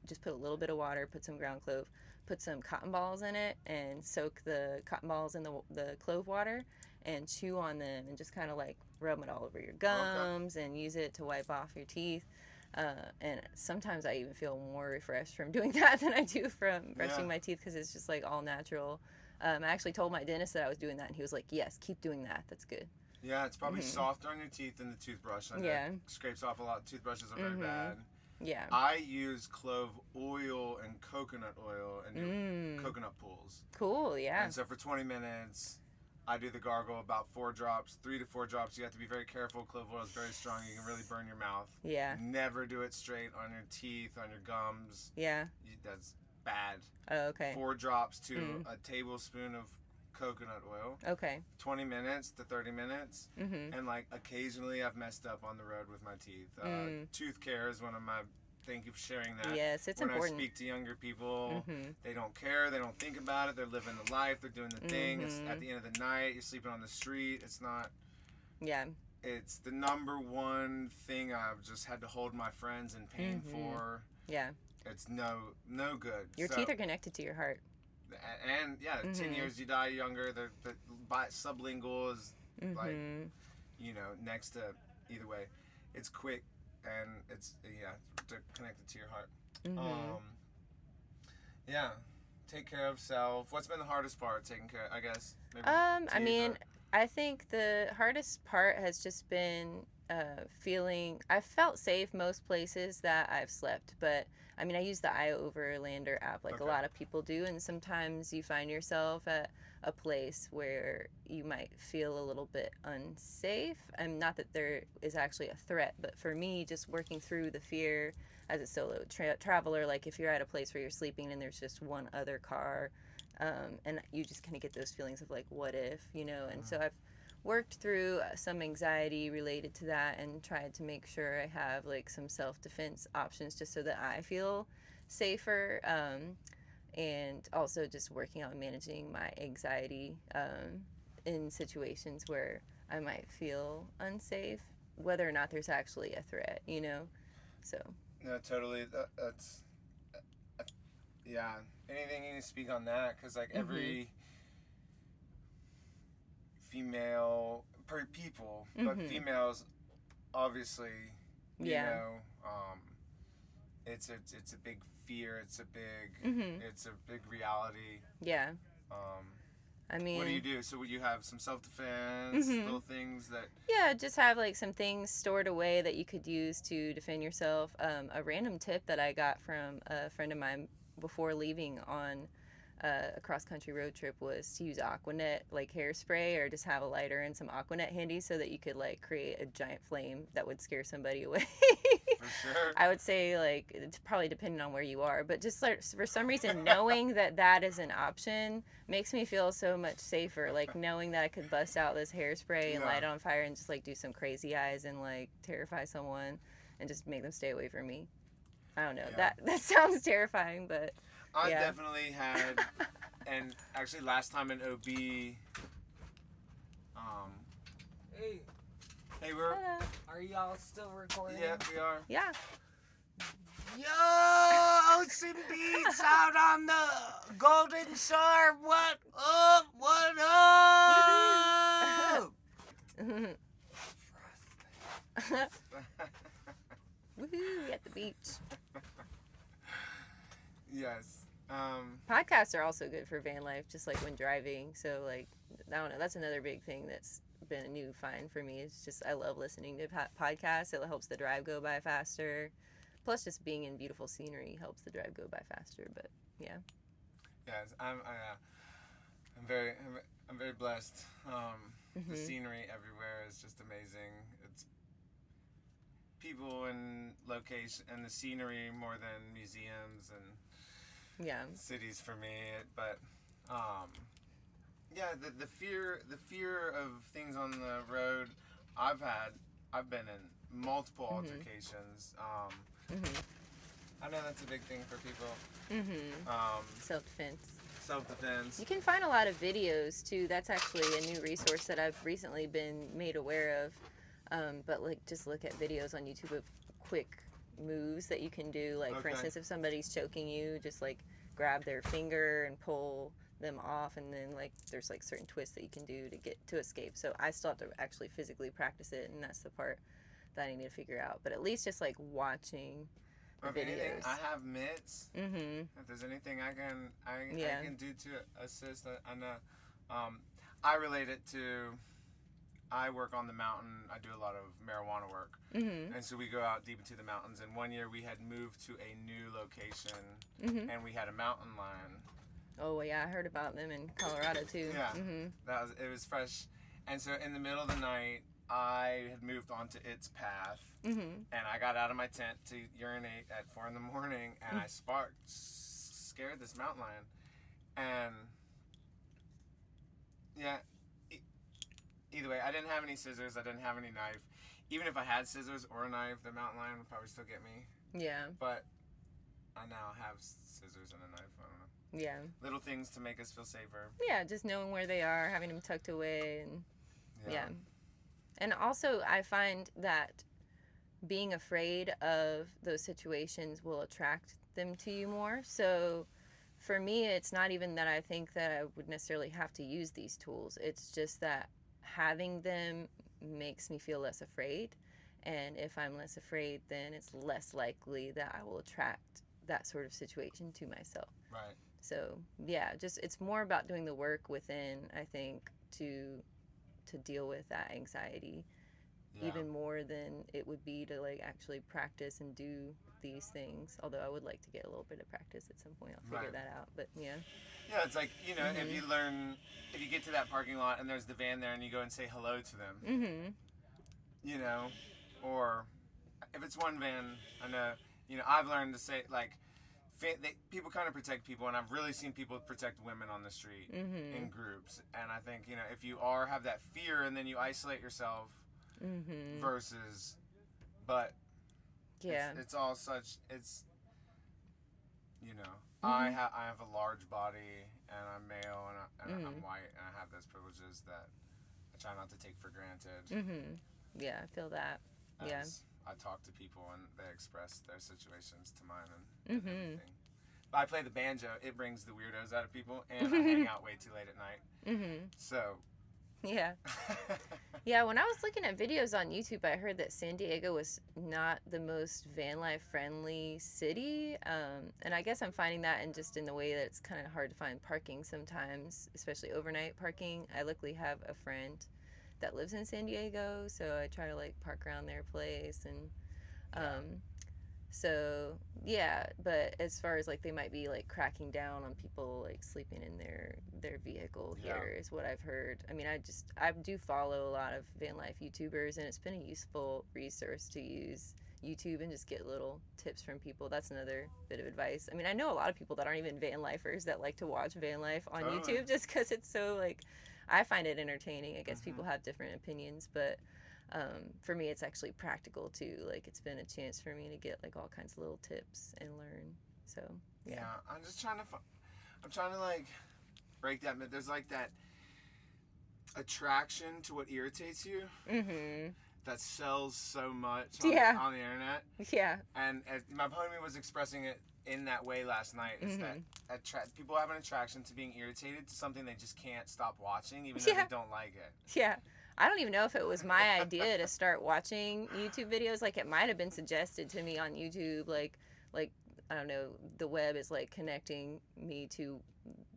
just put a little bit of water, put some ground clove, put some cotton balls in it, and soak the cotton balls in the clove water, and chew on them, and just kind of like rub it all over your gums, and use it to wipe off your teeth. And sometimes I even feel more refreshed from doing that than I do from brushing my teeth, because it's just like all natural. I actually told my dentist that I was doing that, and he was like, yes, keep doing that. That's good. Yeah, it's probably softer on your teeth than the toothbrush. It scrapes off a lot. Toothbrushes are very bad. Yeah. I use clove oil and coconut oil and do coconut pools. Cool, yeah. And so for 20 minutes, I do the gargle, about 4 drops, 3 to 4 drops. You have to be very careful. Clove oil is very strong. You can really burn your mouth. Yeah. Never do it straight on your teeth, on your gums. Yeah. That's bad. Oh, okay. 4 drops to a tablespoon of coconut oil. Okay. 20 minutes to 30 minutes. And like occasionally I've messed up on the road with my teeth. Tooth care is one of my, thank you for sharing that. Yes, it's important. When I speak to younger people, they don't care, they don't think about it, they're living the life, they're doing the thing. It's at the end of the night, you're sleeping on the street. It's not, it's the number one thing I've just had to hold my friends in pain for. Yeah. It's no good. Your teeth are connected to your heart. And 10 years you die younger. The sublingual is like, next to, either way, it's quick and it's connected to your heart. Take care of self. What's been the hardest part? Taking care, I guess. Maybe I mean, I think the hardest part has just been feeling. I've felt safe most places that I've slept, but I mean, I use the iOverlander app like a lot of people do, and sometimes you find yourself at a place where you might feel a little bit unsafe. Not that there is actually a threat, but for me, just working through the fear as a solo traveler, like if you're at a place where you're sleeping and there's just one other car, and you just kind of get those feelings of like, what if, and so I've worked through some anxiety related to that and tried to make sure I have like some self-defense options just so that I feel safer, and also just working on managing my anxiety in situations where I might feel unsafe, whether or not there's actually a threat, so. No, totally. That's anything you need to speak on that, because like every female people, but females obviously, it's a big fear. It's a big reality. Yeah. I mean, what do you do? So you have some self-defense, little things that... Yeah, just have like some things stored away that you could use to defend yourself. A random tip that I got from a friend of mine before leaving on a cross-country road trip was to use Aquanet like hairspray, or just have a lighter and some Aquanet handy so that you could like create a giant flame that would scare somebody away. For sure. I would say like it's probably depending on where you are, but just like for some reason knowing that is an option makes me feel so much safer. Like knowing that I could bust out this hairspray and light it on fire and just like do some crazy eyes and like terrify someone and just make them stay away from me. I don't know. That sounds terrifying, but I definitely had, and actually last time in OB, hey, are y'all still recording? Yeah, we are. Yeah. Yo, Ocean Beach out on the Golden Shore. What up? What up? Woohoo! At the beach. Yes. Podcasts are also good for van life, just like when driving. So like, I don't know. That's another big thing that's been a new find for me. It's just I love listening to podcasts. It helps the drive go by faster. Plus, just being in beautiful scenery helps the drive go by faster. But yeah. Yes, I'm very blessed. The scenery everywhere is just amazing. It's people and location and the scenery more than museums and Yeah. cities for me. But yeah, the fear of things on the road. I've been in multiple altercations. I know that's a big thing for people. Self-defense. Self-defense. You can find a lot of videos too. That's actually a new resource that I've recently been made aware of. But like, just look at videos on YouTube of quick moves that you can do. Like, for instance, if somebody's choking you, just like grab their finger and pull them off, and then like there's like certain twists that you can do to get to escape. So I still have to actually physically practice it, and that's the part that I need to figure out. But at least just like watching the If anything, videos. I have mitts. If there's anything I can do to assist, I know. I relate it to. I work on the mountain. I do a lot of marijuana work, and so we go out deep into the mountains. And one year we had moved to a new location, and we had a mountain lion. Oh yeah, I heard about them in Colorado too. Yeah, it was fresh, and so in the middle of the night, I had moved onto its path, and I got out of my tent to urinate at 4 a.m, and I scared this mountain lion, and yeah. Either way, I didn't have any scissors. I didn't have any knife. Even if I had scissors or a knife, the mountain lion would probably still get me. Yeah. But I now have scissors and a knife. I don't know. Yeah. Little things to make us feel safer. Yeah, just knowing where they are, having them tucked away, and yeah. And also, I find that being afraid of those situations will attract them to you more. So for me, it's not even that I think that I would necessarily have to use these tools. It's just that having them makes me feel less afraid, and if I'm less afraid, then it's less likely that I will attract that sort of situation to myself. Right. So yeah, just it's more about doing the work within, I think, to deal with that anxiety, even more than it would be to like actually practice and do these things. Although I would like to get a little bit of practice at some point. I'll figure that out. But yeah. Yeah, it's like, if you get to that parking lot and there's the van there and you go and say hello to them, or if it's one van, I know, I've learned to say, like, people kind of protect people, and I've really seen people protect women on the street in groups. And I think, if you have that fear and then you isolate yourself versus, but it's all such, I have a large body, and I'm male, and I'm white, and I have those privileges that I try not to take for granted. Yeah, I feel that. As I talk to people, and they express their situations to mine, and everything. But I play the banjo. It brings the weirdos out of people, and I hang out way too late at night. So. Yeah. Yeah, when I was looking at videos on YouTube, I heard that San Diego was not the most van life friendly city. And I guess I'm finding that in the way that it's kind of hard to find parking sometimes, especially overnight parking. I luckily have a friend that lives in San Diego, so I try to like park around their place, and so yeah. But as far as like they might be like cracking down on people like sleeping in their vehicle here is what I've heard. I mean, I do follow a lot of van life YouTubers, and it's been a useful resource to use YouTube and just get little tips from people. That's another bit of advice. I mean, I know a lot of people that aren't even van lifers that like to watch van life on YouTube just because it's so like, I find it entertaining. I guess people have different opinions, but for me, it's actually practical too. Like, it's been a chance for me to get like all kinds of little tips and learn. So yeah. I'm just trying to like break that myth. There's like that attraction to what irritates you that sells so much on the internet. Yeah. And my homie was expressing it in that way last night. It's that people have an attraction to being irritated to something they just can't stop watching, even though they don't like it. Yeah. I don't even know if it was my idea to start watching YouTube videos. Like, it might have been suggested to me on YouTube. Like I don't know, the web is like connecting me to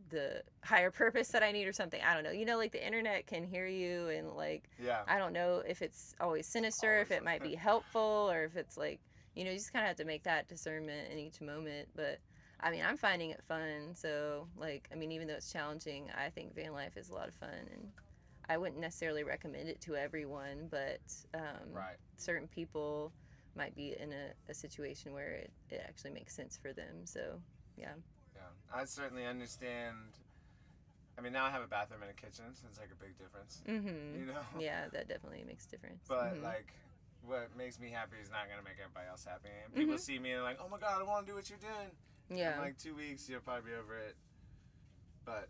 the higher purpose that I need or something. I don't know. Like the internet can hear you, and like, I don't know if it's always sinister, if it might be helpful, or if it's like, you just kind of have to make that discernment in each moment. But I mean, I'm finding it fun. So, like, I mean, even though it's challenging, I think van life is a lot of fun. And I wouldn't necessarily recommend it to everyone, but Right. certain people might be in a situation where it actually makes sense for them. So, yeah. Yeah. I certainly understand. I mean, now I have a bathroom and a kitchen, so it's like a big difference. Mm-hmm. You know? Yeah, that definitely makes a difference. But, Mhm. like, what makes me happy is not going to make everybody else happy. And people see me and they're like, oh my God, I want to do what you're doing. Yeah. In like 2 weeks, you'll probably be over it. But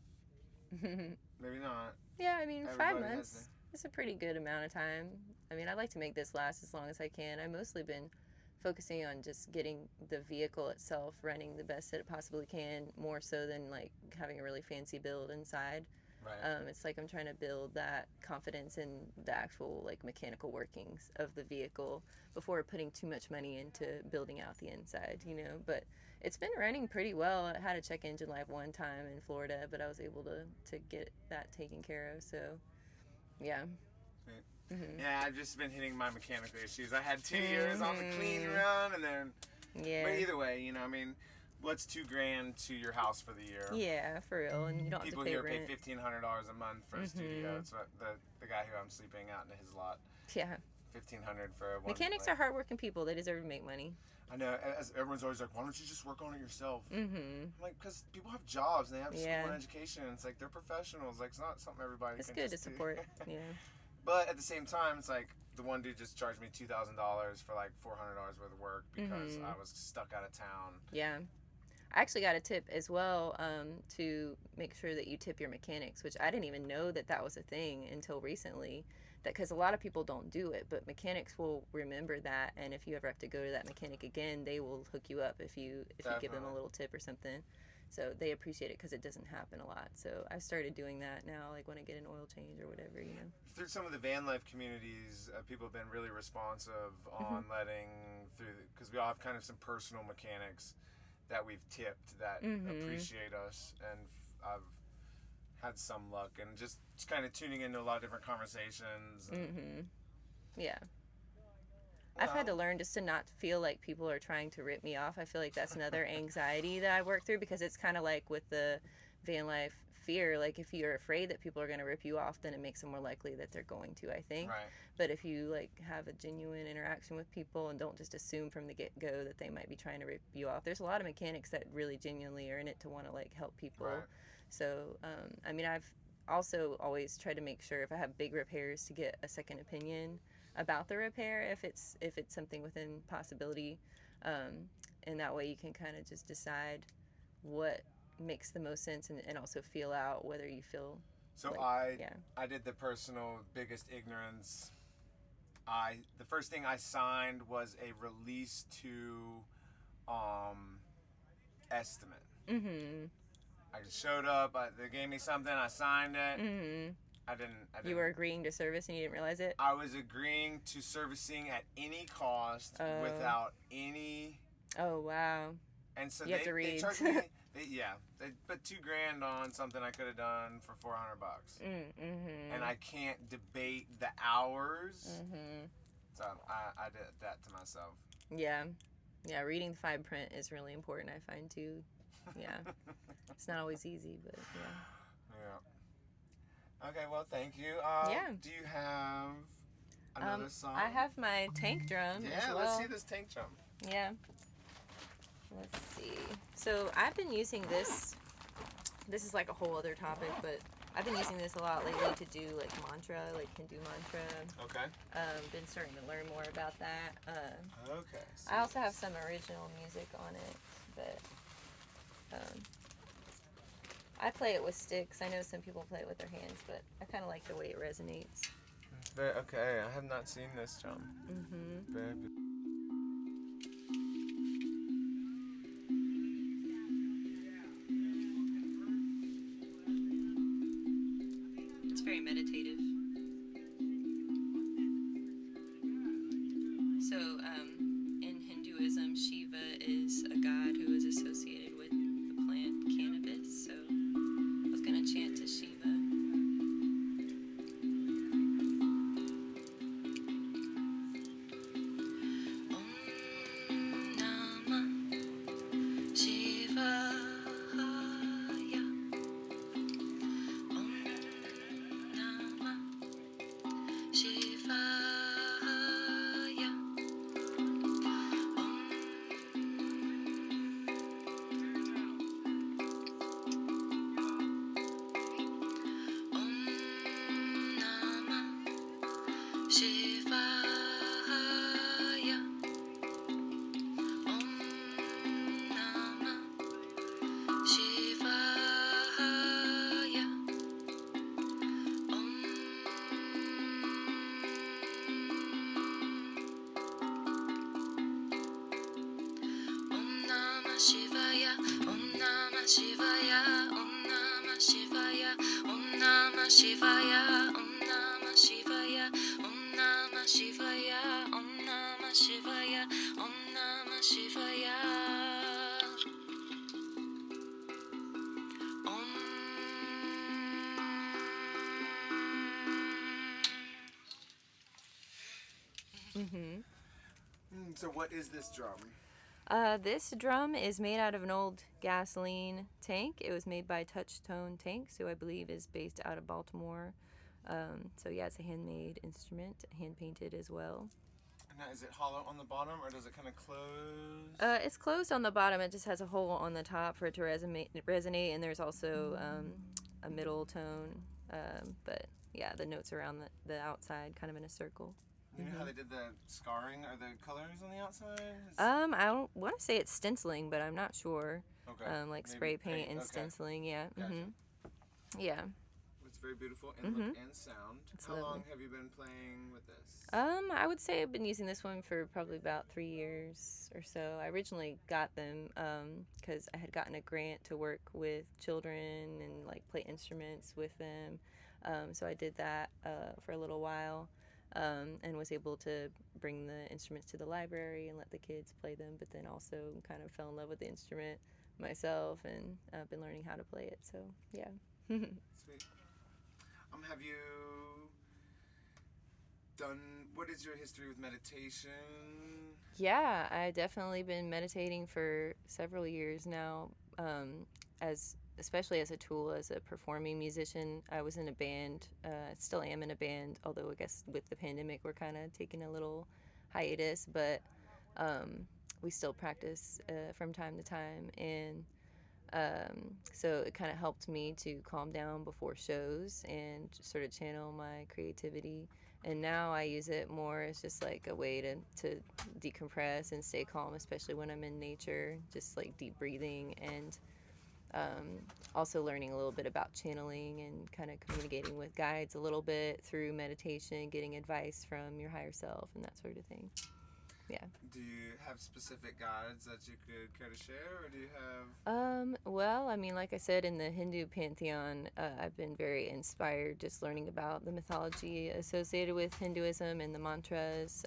maybe not. Yeah, I mean, Everybody 5 has months is a pretty good amount of time. I mean, I'd like to make this last as long as I can. I've mostly been focusing on just getting the vehicle itself running the best that it possibly can, more so than like having a really fancy build inside. Right. It's like I'm trying to build that confidence in the actual like mechanical workings of the vehicle before putting too much money into building out the inside, you know. But it's been running pretty well. I had a check engine light one time in Florida, but I was able to get that taken care of. So, yeah. Mm-hmm. Yeah, I've just been hitting my mechanical issues. I had 2 years on the clean run, and then. Yeah. But either way, you know, I mean, what's $2,000 to your house for the year? Yeah, for real, and you don't People have to here pay rent. pay $1,500 a month for a studio. It's what the guy who I'm sleeping out in his lot. Yeah. $1,500 for one. Mechanics are hardworking people. They deserve to make money. I know. As everyone's always like, why don't you just work on it yourself? Mm-hmm. I'm like, because people have jobs and they have school Yeah. and education. It's like they're professionals. Like, it's not something everybody It's can good to just do. support. Yeah. But at the same time, it's like the one dude just charged me $2,000 for like $400 worth of work because I was stuck out of town. Yeah. I actually got a tip as well to make sure that you tip your mechanics, which I didn't even know that that was a thing until recently. That because a lot of people don't do it, but mechanics will remember that, and if you ever have to go to that mechanic again, they will hook you up if you give them a little tip or something. So they appreciate it because it doesn't happen a lot. So I started doing that now, like when I get an oil change or whatever, you know. Through some of the van life communities, people have been really responsive on letting through, because we all have kind of some personal mechanics that we've tipped that appreciate us, and I've had some luck, and just kind of tuning into a lot of different conversations. And, Yeah. I've had to learn just to not feel like people are trying to rip me off. I feel like that's another anxiety that I work through, because it's kind of like with the van life fear. Like if you're afraid that people are going to rip you off, then it makes it more likely that they're going to, I think. Right. But if you like have a genuine interaction with people and don't just assume from the get-go that they might be trying to rip you off, there's a lot of mechanics that really genuinely are in it to want to like help people. Right. So, I mean, I've also always tried to make sure if I have big repairs to get a second opinion about the repair if it's something within possibility, and that way you can kind of just decide what makes the most sense, and also feel out whether you feel So like, I did the personal biggest ignorance. The first thing I signed was a release to estimate. I just showed up. They gave me something. I signed it. I didn't. You were agreeing to service and you didn't realize it? I was agreeing to servicing at any cost without any. Oh, wow. And so You have to they read. charged me. They put $2,000 on something I could have done for $400. And I can't debate the hours. So I did that to myself. Yeah, reading the fine print is really important, I find, too. Yeah. It's not always easy, but Yeah. Okay, well, thank you. Yeah. Do you have another song? I have my tank drum as well. Let's see this tank drum. Yeah. Let's see. So I've been using this. This is like a whole other topic, but I've been using this a lot lately to do like mantra, like Hindu mantra. Okay. Been starting to learn more about that. Okay. I also have some original music on it, but I play it with sticks. I know some people play it with their hands, but I kind of like the way it resonates. Okay, I have not seen this drum. Very good. It's very meditative. So, in Hinduism, Shiva is a god who is associated with the plant cannabis. So, I was gonna chant to Shiva. Om Namah Shiva. Namah Shivaya, Om Namah Shivaya, Om Namah Shivaya, Om Namah Shivaya, Om Namah Shivaya, Om Namah Shivaya, Om Namah Shivaya. Mm-hmm. So what is this drum? This drum is made out of an old gasoline tank. It was made by Touchtone Tanks, who I believe is based out of Baltimore. So yeah, it's a handmade instrument, hand painted as well. Now, is it hollow on the bottom, or does it kind of close? It's closed on the bottom. It just has a hole on the top for it to resonate, and there's also a middle tone. But yeah, the notes around the outside, kind of in a circle. You know how they did the scarring? Are the colors on the outside? I don't want to say it's stenciling, but I'm not sure. Okay. Like Maybe spray paint and okay. stenciling, yeah. Gotcha. Yeah. It's very beautiful in look and sound. It's How long lovely. have you been playing with this? I would say I've been using this one for probably about 3 years or so. I originally got them because I had gotten a grant to work with children and like play instruments with them. So I did that for a little while and was able to bring the instruments to the library and let the kids play them, but then also kind of fell in love with the instrument myself and I've been learning how to play it. So yeah. Sweet. Have you done, what is your history with meditation? Yeah, I've definitely been meditating for several years now, especially as a tool, as a performing musician. I was in a band, still am in a band, although I guess with the pandemic we're kind of taking a little hiatus, but we still practice from time to time, and so it kind of helped me to calm down before shows and sort of channel my creativity. And now I use it more as just like a way to decompress and stay calm, especially when I'm in nature, just like deep breathing and also learning a little bit about channeling and kind of communicating with guides a little bit through meditation, getting advice from your higher self and that sort of thing. Yeah. Do you have specific guides that you could care to share, or do you have? Well, I mean, like I said, in the Hindu pantheon, I've been very inspired just learning about the mythology associated with Hinduism and the mantras.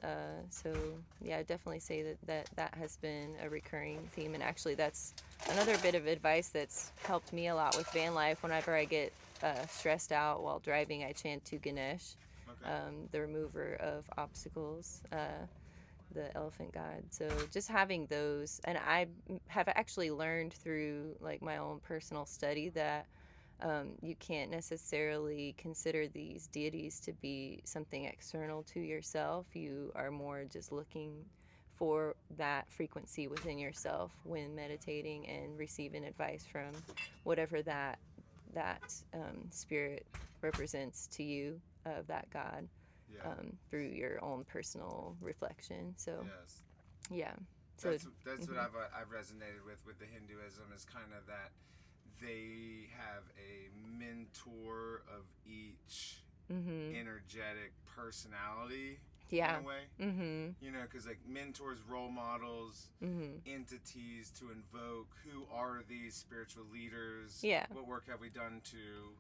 So yeah, I definitely say that has been a recurring theme, and actually that's another bit of advice that's helped me a lot with van life. Whenever I get stressed out while driving, I chant to Ganesh, the remover of obstacles. The elephant god. So just having those, and I have actually learned through like my own personal study that you can't necessarily consider these deities to be something external to yourself. You are more just looking for that frequency within yourself when meditating and receiving advice from whatever that spirit represents to you of that god. Yeah. Through your own personal reflection. So, Yes. yeah. So That's what I've resonated with the Hinduism, is kind of that they have a mentor of each energetic personality. Yeah. In a way. You know, because like mentors, role models, entities to invoke. Who are these spiritual leaders? Yeah. What work have we done to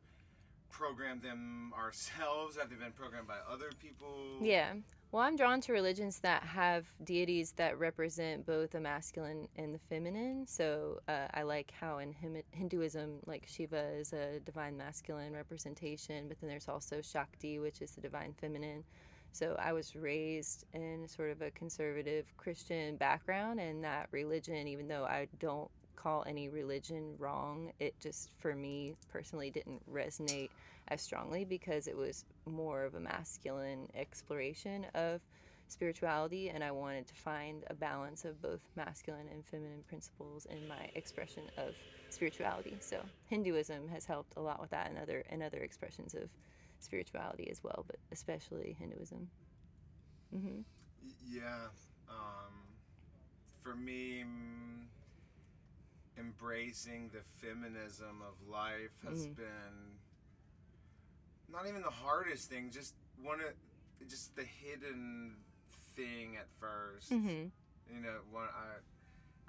program them ourselves? Have they been programmed by other people? Yeah. Well, I'm drawn to religions that have deities that represent both the masculine and the feminine. So I like how in Hinduism, like Shiva is a divine masculine representation, but then there's also Shakti, which is the divine feminine. So I was raised in sort of a conservative Christian background, and that religion, even though I don't call any religion wrong, it just for me personally didn't resonate as strongly because it was more of a masculine exploration of spirituality, and I wanted to find a balance of both masculine and feminine principles in my expression of spirituality. So Hinduism has helped a lot with that, and other expressions of spirituality as well, but especially Hinduism. Yeah. For me, embracing the feminism of life has been not even the hardest thing, just the hidden thing at first. You know,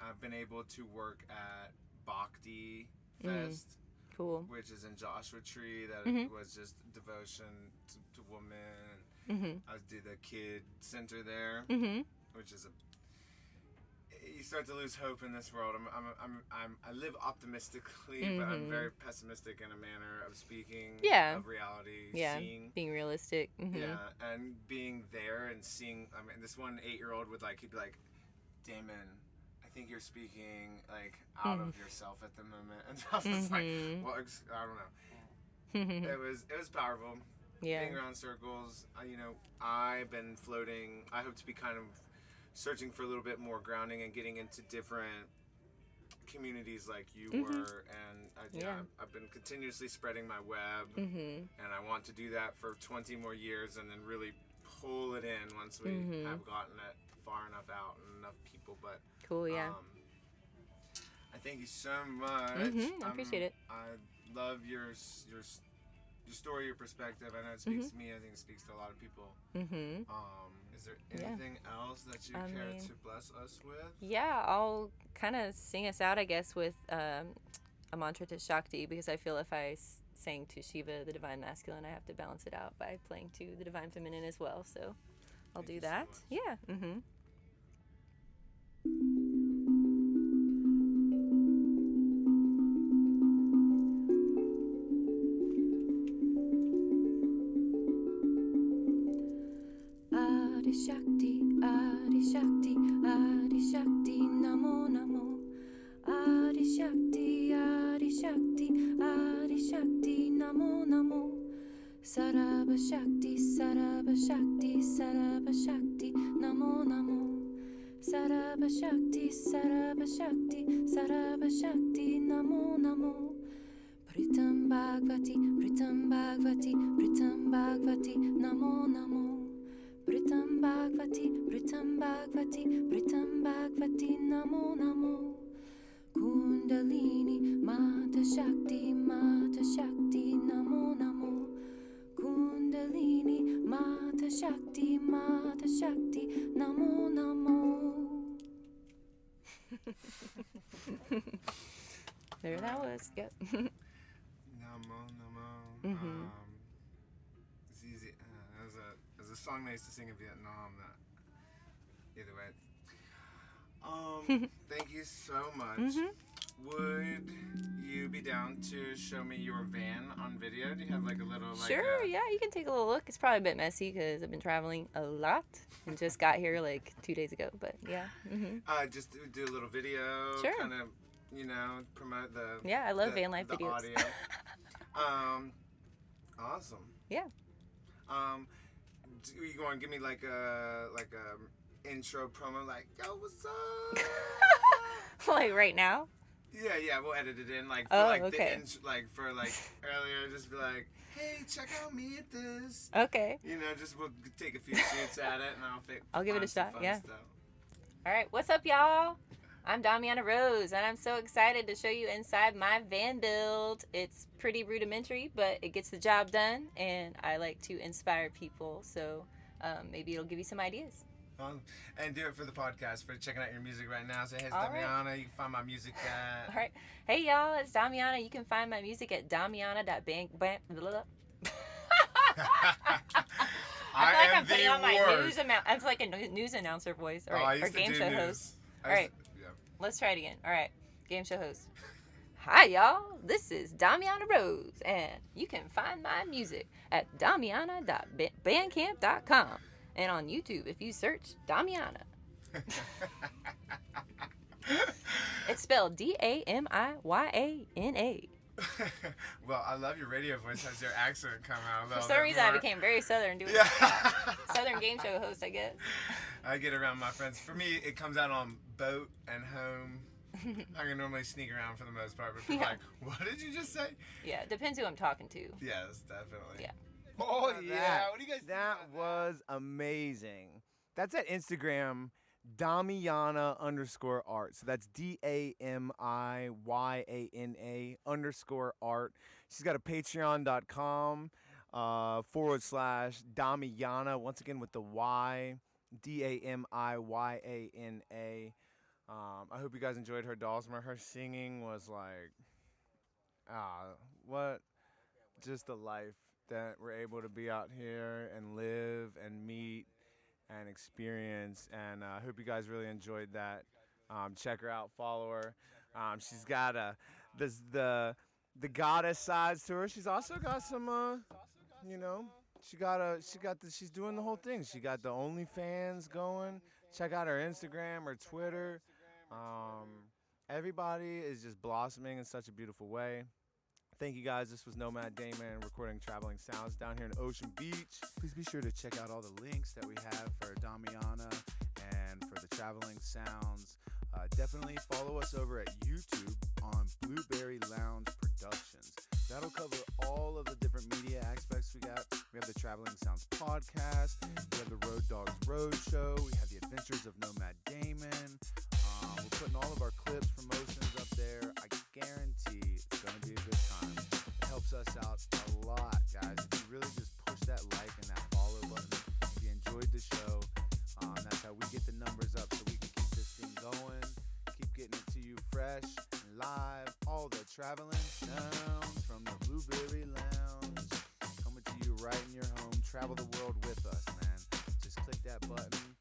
I've been able to work at Bhakti Mm. Fest, Cool. which is in Joshua Tree. That Mhm. was just devotion to women. Mhm. I do the kid center there, Mhm. which is you start to lose hope in this world. I live optimistically, but I'm very pessimistic in a manner of speaking. Yeah. Of reality, Yeah. seeing. Being realistic. Mhm. Yeah, and being there and seeing. I mean, this one 8-year-old would he'd be like, Damon, I think you're speaking like out of yourself at the moment, and I was just like, well, I don't know. It was powerful. Yeah. Being around circles, I've been floating. I hope to be kind of searching for a little bit more grounding and getting into different communities like you were, and I've been continuously spreading my web, and I want to do that for 20 more years, and then really pull it in once we have gotten it far enough out and enough people. But Cool. Yeah. I thank you so much. I appreciate it. I love your story, your perspective. I know it speaks to me. I think it speaks to a lot of people. Is there anything else that you care to bless us with? Yeah, I'll kind of sing us out, I guess, with a mantra to Shakti, because I feel if I sang to Shiva, the divine masculine, I have to balance it out by playing to the divine feminine as well. So I'll do that. So yeah. Mm-hmm. Adi Shakti, Adi Shakti, Adi Shakti, Namo Namo. Adi Shakti, Adi Shakti, Adi Shakti, Namo Namo. Sarabha Shakti, Sarabha Shakti, Sarabha Shakti, Namo Namo. Sarabha Shakti, Sarabha Shakti, Sarabha Shakti, Namo Namo. Pritam Bhagavati, Pritam Bhagavati, Pritam Bhagavati, Namo Namo. Pritam Bhagavati, Pritam Bhagavati, Pritam Bhagavati, Namo Namo. Kundalini, Mata Shakti, Mata Shakti, Namo Namo. Kundalini, Mata Shakti, Mata Shakti, Namo Namo. There that was. Yep. Namo, namo. It's easy. There's a song they used to sing in Vietnam that. Either way. Thank you so much. Would you be down to show me your van on video? Do you have like a little Sure, yeah, you can take a little look. It's probably a bit messy because I've been traveling a lot and just got here like 2 days ago, but yeah. Just do a little video. Sure. Kind of, promote the. Yeah, I love van life the videos. Audio. Awesome. Yeah. You going to give me like a intro promo like, yo, what's up? Like right now? Yeah, we'll edit it in like for okay. for earlier, just be like, hey, check out me at this. Okay. Just we'll take a few shoots at it, and I'll give it a find some shot, fun yeah. stuff. All right, what's up, y'all? I'm Damiyana Rose, and I'm so excited to show you inside my van build. It's pretty rudimentary, but it gets the job done, and I like to inspire people, so maybe it'll give you some ideas. And do it for the podcast, for checking out your music right now. Say, hey, it's All Damiyana. right. You can find my music at... All right. Hey, y'all, it's Damiyana. You can find my music at damiyana.bang. I feel like I'm putting on my news I'm like a news announcer voice, or game show host. All right, let's try it again. All right, game show host. Hi, y'all. This is Damiyana Rose, and you can find my music at damiyana.bandcamp.com. And on YouTube, if you search Damiyana. It's spelled Damiyana. Well, I love your radio voice. Has your accent come out a little For some reason, more. I became very Southern doing Southern game show host, I guess. I get around my friends. For me, it comes out on boat and home. I can normally sneak around for the most part, but people are like, what did you just say? Yeah, it depends who I'm talking to. Yes, definitely. Yeah. Oh, yeah. What do you guys think That about was amazing. That's at Instagram, Damiyana_art. So that's DAMIYANA_art. She's got a patreon.com /Damiyana. Once again with the Y, DAMIYANA. I hope you guys enjoyed her dulcimer. Her singing was like, what just the life that we're able to be out here and live and meet and experience. And I hope you guys really enjoyed that. Check her out, follow her. She's got the goddess sides to her. She's also got some, she's doing the whole thing. She got the OnlyFans going. Check out her Instagram, her Twitter. Everybody is just blossoming in such a beautiful way. Thank you guys. This was Nomad Damon recording Traveling Sounds down here in Ocean Beach. Please be sure to check out all the links that we have for Damiyana and for the Traveling Sounds. Definitely follow us over at YouTube on Blueberry Lounge Productions. That'll cover all of the different media aspects we got. We have the Traveling Sounds podcast. We have the Road Dogs Road Show. We have the Adventures of Nomad Damon. We're putting all of our clips, promotions up there. I guarantee it's going to be a good time. It helps us out a lot, guys. If you really just push that like and that follow button, if you enjoyed the show, that's how we get the numbers up so we can keep this thing going, keep getting it to you fresh and live. All the traveling sounds from the Blueberry Lounge coming to you right in your home. Travel the world with us, man. Just click that button.